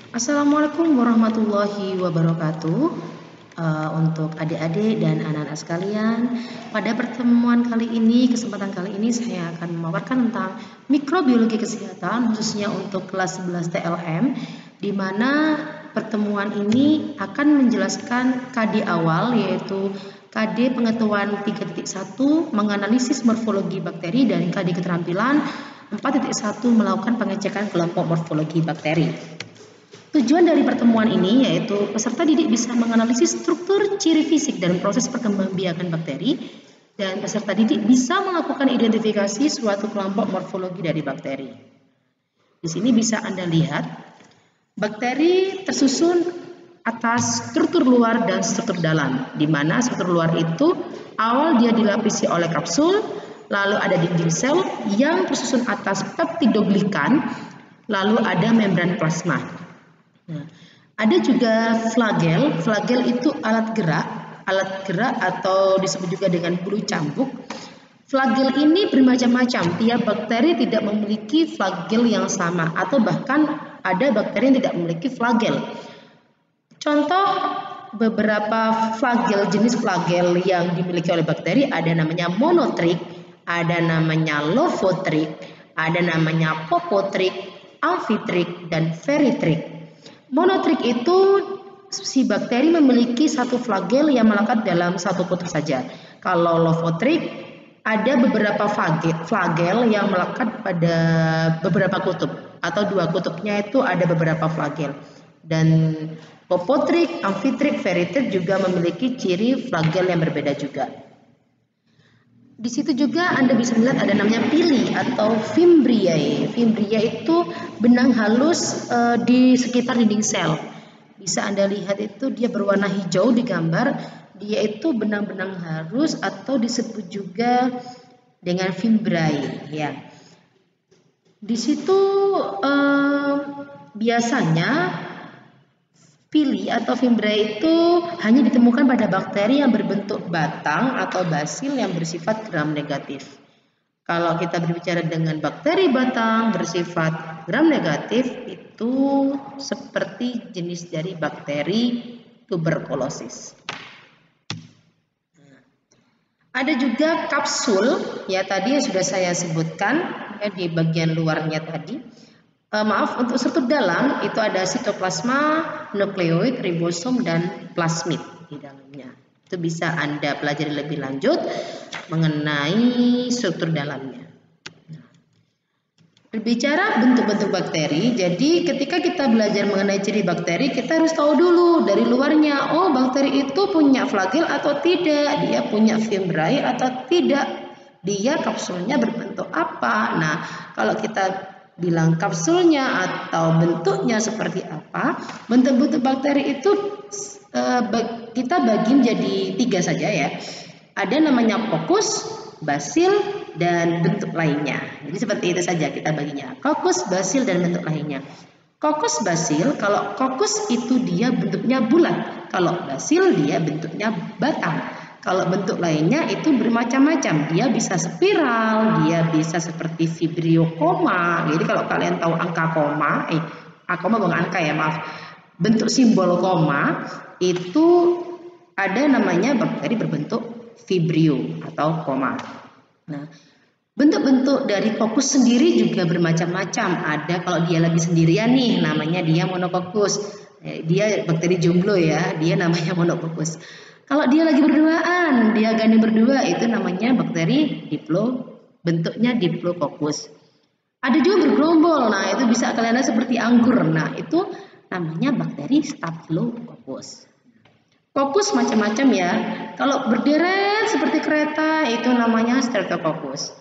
Assalamualaikum warahmatullahi wabarakatuh. Untuk adik-adik dan anak-anak sekalian, pada pertemuan kali ini, kesempatan kali ini saya akan memaparkan tentang mikrobiologi kesehatan khususnya untuk kelas 11 TLM, di mana pertemuan ini akan menjelaskan KD awal yaitu KD pengetahuan 3.1 menganalisis morfologi bakteri dan KD keterampilan 4.1 melakukan pengecekan kelompok morfologi bakteri. Tujuan dari pertemuan ini yaitu peserta didik bisa menganalisis struktur, ciri fisik, dan proses perkembangbiakan bakteri, dan peserta didik bisa melakukan identifikasi suatu kelompok morfologi dari bakteri. Di sini bisa Anda lihat, bakteri tersusun atas struktur luar dan struktur dalam, di mana struktur luar itu awal dia dilapisi oleh kapsul, lalu ada dinding sel yang tersusun atas peptidoglikan, lalu ada membran plasma. Nah, ada juga flagel. Flagel itu alat gerak atau disebut juga dengan bulu cambuk. Flagel ini bermacam-macam. Tiap bakteri tidak memiliki flagel yang sama, atau bahkan ada bakteri yang tidak memiliki flagel. Contoh beberapa flagel, jenis flagel yang dimiliki oleh bakteri ada namanya monotrik, ada namanya lofotrik, ada namanya popotrik, amfitrik, dan feritrik. Monotrik itu si bakteri memiliki satu flagel yang melekat dalam satu kutub saja. Kalau lofotrik ada beberapa flagel yang melekat pada beberapa kutub, atau dua kutubnya itu ada beberapa flagel. Dan popotrik, amfitrik, feritrik juga memiliki ciri flagel yang berbeda juga. Di situ juga Anda bisa melihat ada namanya pili atau fimbriae. Fimbria itu benang halus di sekitar dinding sel. Bisa Anda lihat itu dia berwarna hijau di gambar. Dia itu benang-benang halus atau disebut juga dengan fimbriae. Ya. Di situ biasanya pili atau fimbriae itu hanya ditemukan pada bakteri yang berbentuk batang atau basil yang bersifat gram negatif. Kalau kita berbicara dengan bakteri batang bersifat gram negatif, itu seperti jenis dari bakteri tuberkulosis. Ada juga kapsul, ya tadi yang sudah saya sebutkan ya, di bagian luarnya tadi. Untuk struktur dalam itu ada sitoplasma, nukleoid, ribosom, dan plasmid di dalamnya. Itu bisa Anda pelajari lebih lanjut mengenai struktur dalamnya. Berbicara bentuk-bentuk bakteri, jadi ketika kita belajar mengenai ciri bakteri, kita harus tahu dulu dari luarnya, oh bakteri itu punya flagel atau tidak, dia punya fimbriae atau tidak, dia kapsulnya berbentuk apa. Nah, kalau kita bilang kapsulnya atau bentuknya seperti apa, bentuk-bentuk bakteri itu kita bagi menjadi 3 saja ya. Ada namanya kokus, basil, dan bentuk lainnya. Jadi seperti itu saja kita baginya. Kokus, basil, dan bentuk lainnya. Kokus basil, kalau kokus itu dia bentuknya bulat, kalau basil dia bentuknya batang. Kalau bentuk lainnya itu bermacam-macam, dia bisa spiral, dia bisa seperti vibrio koma. Jadi kalau kalian tahu angka koma, koma bukan angka ya, maaf. Bentuk simbol koma itu ada namanya bakteri berbentuk vibrio atau koma. Nah, bentuk-bentuk dari kokus sendiri juga bermacam-macam. Ada kalau dia lagi sendirian nih, namanya dia monokokus. Dia bakteri jomblo ya, dia namanya monokokus. Kalau dia lagi berduaan, dia gandeng berdua, itu namanya bakteri bentuknya diplococcus. Ada juga bergerombol, nah itu bisa kalian lihat seperti anggur. Nah itu namanya bakteri staphylococcus. Kokus macam-macam ya. Kalau berderet seperti kereta itu namanya streptococcus.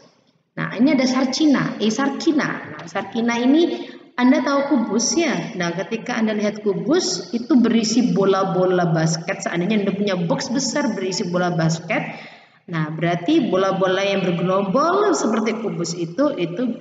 Nah ini ada sarcina, sarkina. Nah sarkina ini Anda tahu kubus ya? Nah, ketika Anda lihat kubus itu berisi bola-bola basket, seandainya Anda punya box besar berisi bola basket, nah berarti bola-bola yang bergerombol seperti kubus itu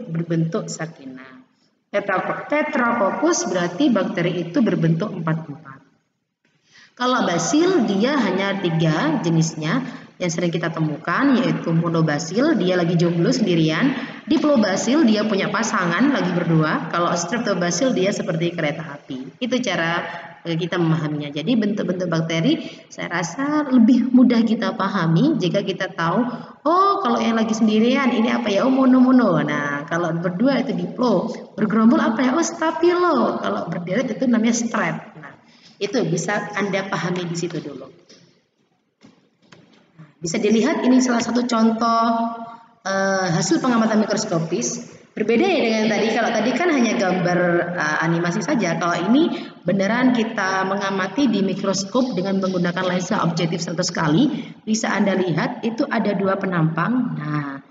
berbentuk sarkina. Tetracoccus berarti bakteri itu berbentuk 4-4. Kalau basil dia hanya 3 jenisnya, yang sering kita temukan yaitu monobasil, dia lagi jomblo sendirian. Diplobasil, dia punya pasangan lagi berdua. Kalau streptobasil, dia seperti kereta api. Itu cara kita memahaminya. Jadi bentuk-bentuk bakteri saya rasa lebih mudah kita pahami jika kita tahu, oh kalau yang lagi sendirian ini apa ya, oh mono-mono. Nah kalau berdua itu diplo, bergerombol apa ya, oh stabilo. Kalau berderet itu namanya strep. Nah itu bisa Anda pahami di situ dulu. Bisa dilihat ini salah satu contoh hasil pengamatan mikroskopis. Berbeda ya dengan tadi. Kalau tadi kan hanya gambar animasi saja. Kalau ini beneran kita mengamati di mikroskop dengan menggunakan lensa objektif 100 kali. Bisa Anda lihat itu ada 2 penampang. Nah,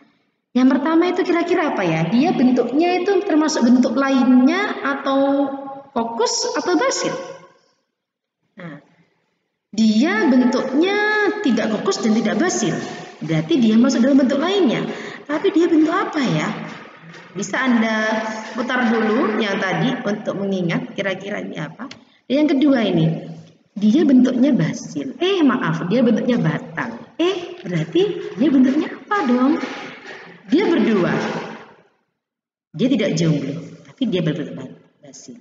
yang pertama itu kira-kira apa ya? Dia bentuknya itu termasuk bentuk lainnya atau fokus atau basil? Nah, dia bentuknya tidak kokus dan tidak basil. Berarti dia masuk dalam bentuk lainnya. Tapi dia bentuk apa ya? Bisa Anda putar dulu yang tadi untuk mengingat kira-kira ini apa. Dan yang kedua ini, dia bentuknya basil. Maaf, dia bentuknya batang. Berarti dia bentuknya apa dong? Dia berdua. Dia tidak jomblo, tapi dia berbentuk basil.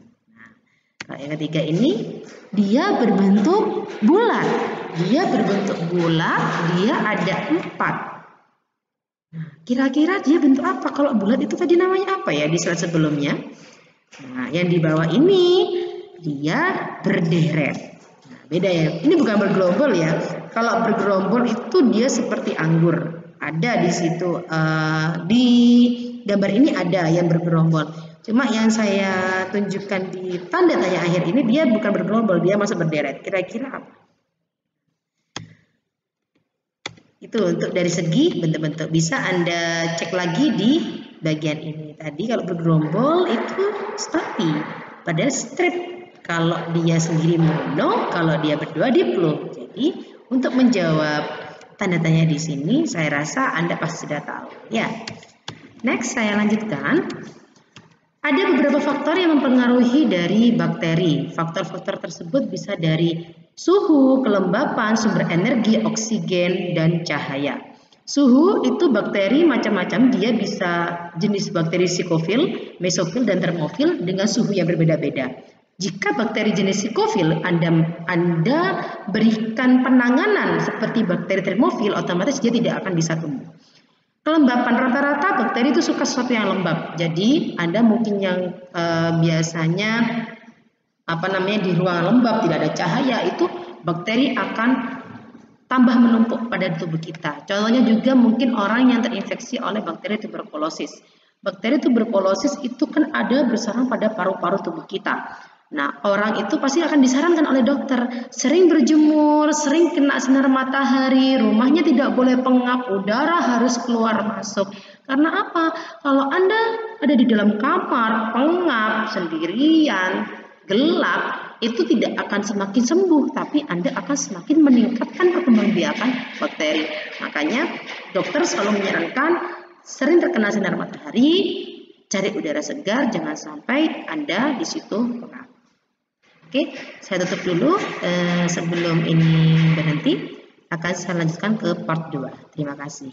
Nah, yang ketiga ini, dia berbentuk bulat. Dia berbentuk bulat, dia ada 4. Nah, kira-kira dia bentuk apa? Kalau bulat itu tadi namanya apa ya di slide sebelumnya? Nah, yang di bawah ini dia berderet. Nah, beda ya. Ini bukan bergerombol ya. Kalau bergerombol itu dia seperti anggur. Ada di situ di gambar ini ada yang bergerombol. Cuma yang saya tunjukkan di tanda tanya akhir ini dia bukan bergerombol, dia masih berderet. Kira-kira apa? Itu untuk dari segi bentuk-bentuk. Bisa Anda cek lagi di bagian ini. Tadi kalau bergerombol itu stapi, padahal strip. Kalau dia sendiri mono, kalau dia berdua diplo. Jadi untuk menjawab tanda tanya di sini, saya rasa Anda pasti sudah tahu. Ya. Next saya lanjutkan. Ada beberapa faktor yang mempengaruhi dari bakteri. Faktor-faktor tersebut bisa dari suhu, kelembapan, sumber energi, oksigen, dan cahaya. Suhu itu bakteri macam-macam, dia bisa jenis bakteri psikofil, mesofil, dan termofil dengan suhu yang berbeda-beda. Jika bakteri jenis psikofil Anda berikan penanganan seperti bakteri termofil, otomatis dia tidak akan bisa tumbuh. Kelembapan rata-rata bakteri itu suka sesuatu yang lembab. Jadi Anda mungkin yang biasanya di ruang lembab tidak ada cahaya, itu bakteri akan tambah menumpuk pada tubuh kita. Contohnya juga mungkin orang yang terinfeksi oleh bakteri tuberkulosis. Bakteri tuberkulosis itu kan ada bersarang pada paru-paru tubuh kita. Nah, orang itu pasti akan disarankan oleh dokter sering berjemur, sering kena sinar matahari, rumahnya tidak boleh pengap, udara harus keluar masuk. Karena apa? Kalau Anda ada di dalam kamar, pengap, sendirian, gelap, itu tidak akan semakin sembuh, tapi Anda akan semakin meningkatkan perkembangbiakan bakteri. Makanya dokter selalu menyarankan sering terkena sinar matahari, cari udara segar, jangan sampai Anda di situ pengap. Oke, saya tutup dulu. Sebelum ini berhenti, akan saya lanjutkan ke part 2. Terima kasih.